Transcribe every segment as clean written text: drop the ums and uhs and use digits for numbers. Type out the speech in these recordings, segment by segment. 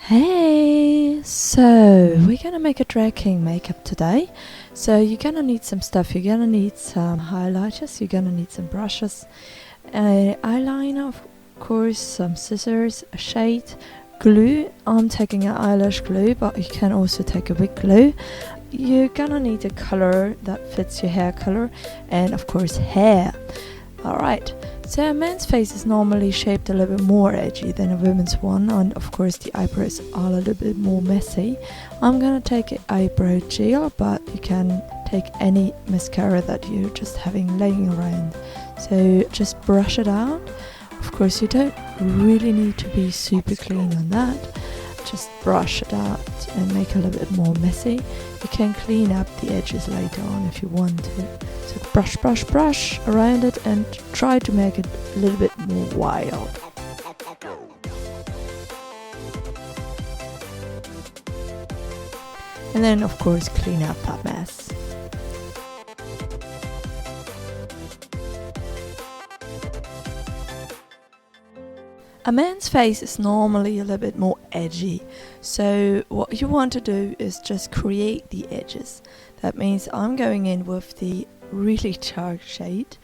Hey, so we're gonna make a drag king makeup today. So you're gonna need some stuff. You're gonna need some highlighters, you're gonna need some brushes, an eyeliner, of course, some scissors, a shade, glue. I'm taking an eyelash glue, but you can also take a wig glue. You're gonna need a color that fits your hair color, and of course hair. Alright, so a man's face is normally shaped a little bit more edgy than a woman's one, and of course the eyebrows are a little bit more messy. I'm gonna take an eyebrow gel, but you can take any mascara that you're just having laying around. So just brush it out. Of course you don't really need to be super clean on that. Just brush it out and make it a little bit more messy. You can clean up the edges later on if you want to. So brush around it and try to make it a little bit more wild. And then of course clean up that mess. A man's face is normally a little bit more edgy, so what you want to do is just create the edges. That means I'm going in with the really dark shade,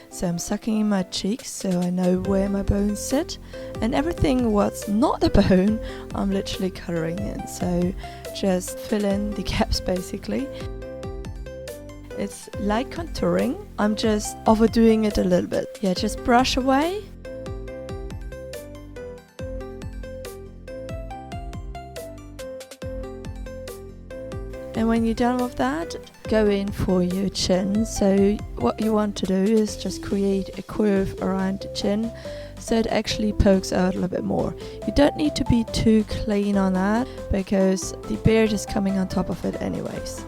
so I'm sucking in my cheeks so I know where my bones sit, and everything what's not a bone I'm literally coloring in, so just fill in the gaps basically. It's like contouring, I'm just overdoing it a little bit. Yeah, just brush away. And when you're done with that, go in for your chin. So what you want to do is just create a curve around the chin so it actually pokes out a little bit more. You don't need to be too clean on that because the beard is coming on top of it anyways.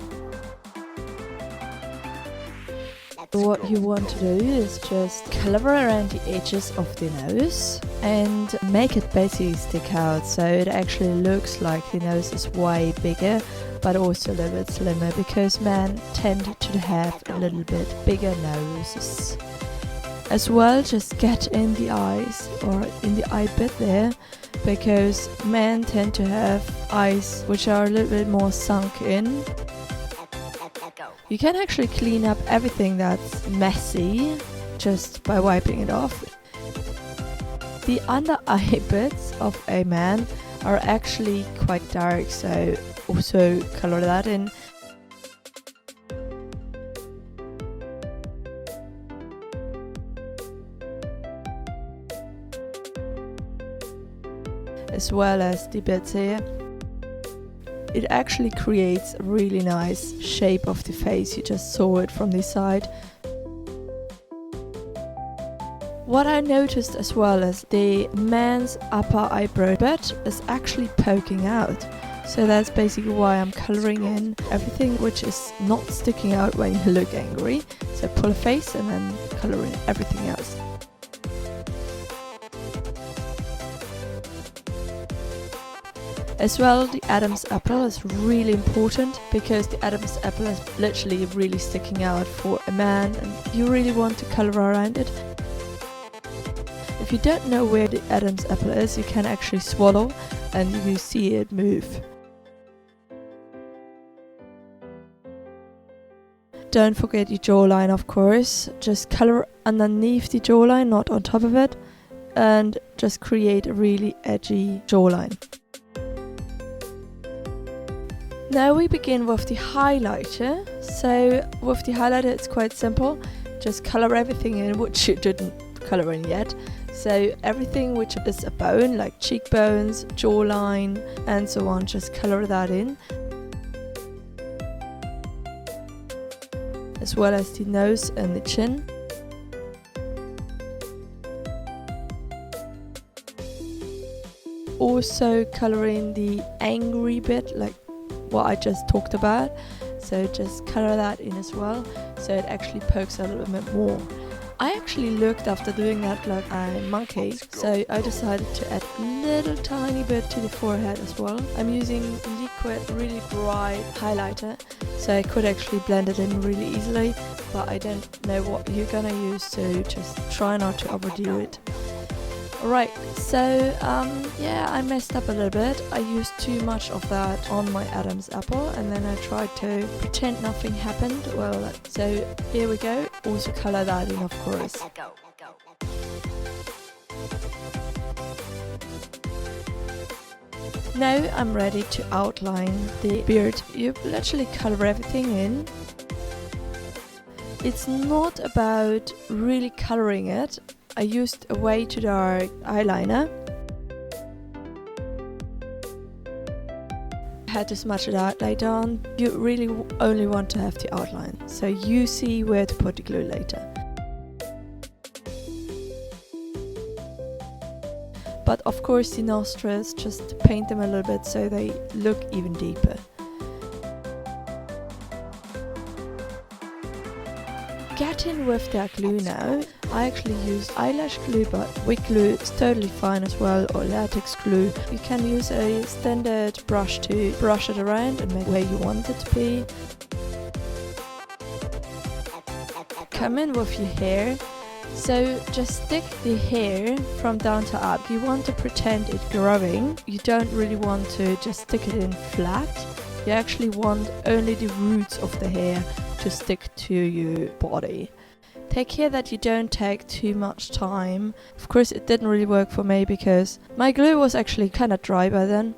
What you want to do is just color around the edges of the nose and make it basically stick out so it actually looks like the nose is way bigger but also a little bit slimmer, because men tend to have a little bit bigger noses. As well, just get in the eyes or in the eye bit there, because men tend to have eyes which are a little bit more sunk in. You can actually clean up everything that's messy just by wiping it off. The under eye bits of a man are actually quite dark, so also color that in. As well as the bits here. It actually creates a really nice shape of the face. You just saw it from the side. What I noticed as well is the man's upper eyebrow bit is actually poking out. So that's basically why I'm coloring in everything which is not sticking out when you look angry. So pull a face and then color in everything else. As well, the Adam's apple is really important because the Adam's apple is literally really sticking out for a man and you really want to color around it. If you don't know where the Adam's apple is, you can actually swallow and you see it move. Don't forget your jawline, of course. Just color underneath the jawline, not on top of it, and just create a really edgy jawline. Now we begin with the highlighter. So with the highlighter it's quite simple. Just color everything in which you didn't color in yet. So everything which is a bone, like cheekbones, jawline and so on, just color that in. As well as the nose and the chin. Also color in the angry bit, like what I just talked about. So just color that in as well, so it actually pokes out a little bit more. I actually looked after doing that like a monkey, so I decided to add a little tiny bit to the forehead as well. I'm using liquid, really bright highlighter, so I could actually blend it in really easily, but I don't know what you're gonna use, so just try not to overdo it. Right, so yeah, I messed up a little bit. I used too much of that on my Adam's apple, and then I tried to pretend nothing happened. Well, so here we go. Also color that in, of course. Now I'm ready to outline the beard. You literally color everything in. It's not about really coloring it. I used a way too dark eyeliner. I had to smudge it out later on. You really only want to have the outline, so you see where to put the glue later. But of course the nostrils, just paint them a little bit so they look even deeper. Get in with that glue now. I actually use eyelash glue, but wig glue is totally fine as well, or latex glue. You can use a standard brush to brush it around and make it where you want it to be. Come in with your hair. So just stick the hair from down to up. You want to pretend it's growing. You don't really want to just stick it in flat. You actually want only the roots of the hair to stick to your body. Take care that you don't take too much time. Of course it didn't really work for me because my glue was actually kind of dry by then.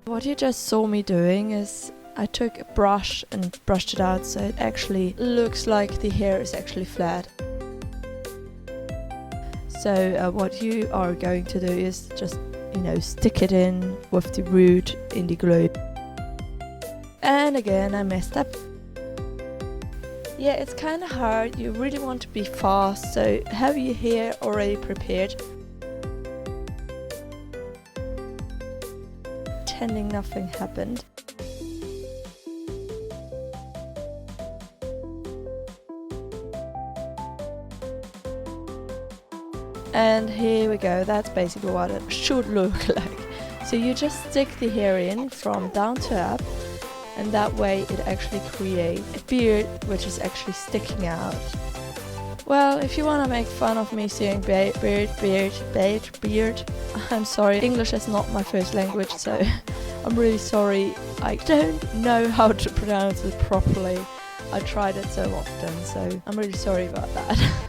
What you just saw me doing is I took a brush and brushed it out so it actually looks like the hair is actually flat. So what you are going to do is just, stick it in with the root in the glue. And again, I messed up. Yeah, it's kind of hard. You really want to be fast, so have your hair already prepared. Pretending nothing happened. And here we go, that's basically what it should look like. So you just stick the hair in from down to up, and that way it actually creates a beard which is actually sticking out. Well, if you want to make fun of me saying beard, I'm sorry, English is not my first language, so I'm really sorry. I don't know how to pronounce it properly. I tried it so often, so I'm really sorry about that.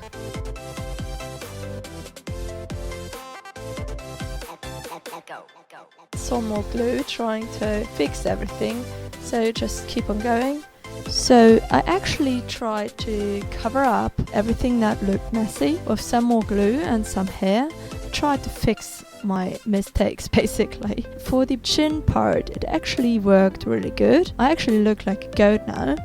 Some more glue, trying to fix everything, so just keep on going. So I actually tried to cover up everything that looked messy with some more glue and some hair. Tried to fix my mistakes basically. For the chin part it actually worked really good. I actually look like a goat now.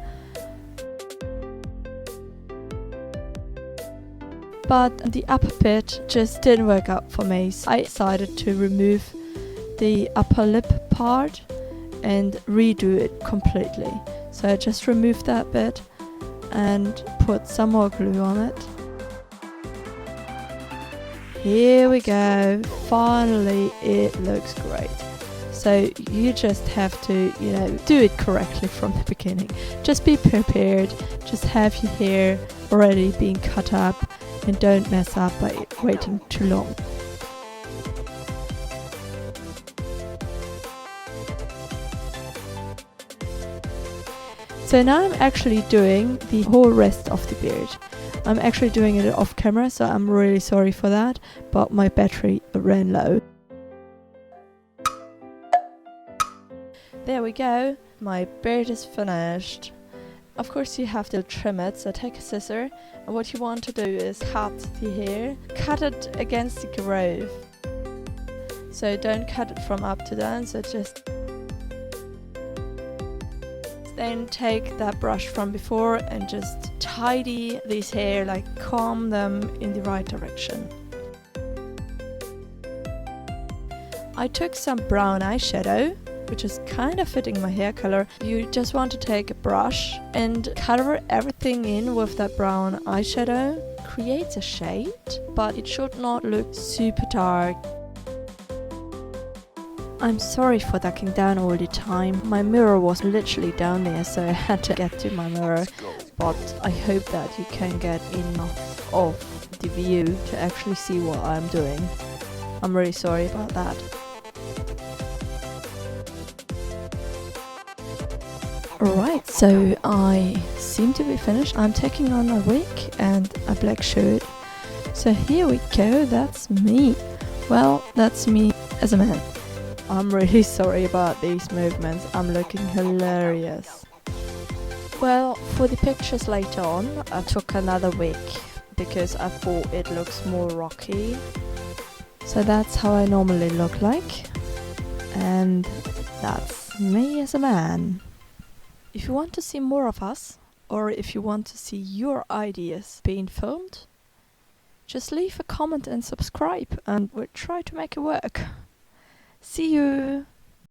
But the upper bit just didn't work out for me, so I decided to remove the upper lip part and redo it completely. So I just removed that bit and put some more glue on it. Here we go, finally it looks great. So you just have to, do it correctly from the beginning. Just be prepared, just have your hair already being cut up and don't mess up by waiting too long. So now I'm actually doing the whole rest of the beard. I'm actually doing it off camera, so I'm really sorry for that, but my battery ran low. There we go, my beard is finished. Of course you have to trim it, so take a scissor, and what you want to do is cut the hair. Cut it against the grove. So don't cut it from up to down, so just... Then take that brush from before and just tidy these hair, like comb them in the right direction. I took some brown eyeshadow, which is kind of fitting my hair color. You just want to take a brush and color everything in with that brown eyeshadow. Creates a shade, but it should not look super dark. I'm sorry for ducking down all the time. My mirror was literally down there, so I had to get to my mirror. But I hope that you can get enough of 50-50 view to actually see what I'm doing. I'm really sorry about that. Alright, so I seem to be finished. I'm taking on a wig and a black shirt. So here we go, that's me. Well, that's me as a man. I'm really sorry about these movements. I'm looking hilarious. Well, for the pictures later on, I took another wig because I thought it looks more rocky. So that's how I normally look like. And that's me as a man. If you want to see more of us, or if you want to see your ideas being filmed, just leave a comment and subscribe and we'll try to make it work. See you!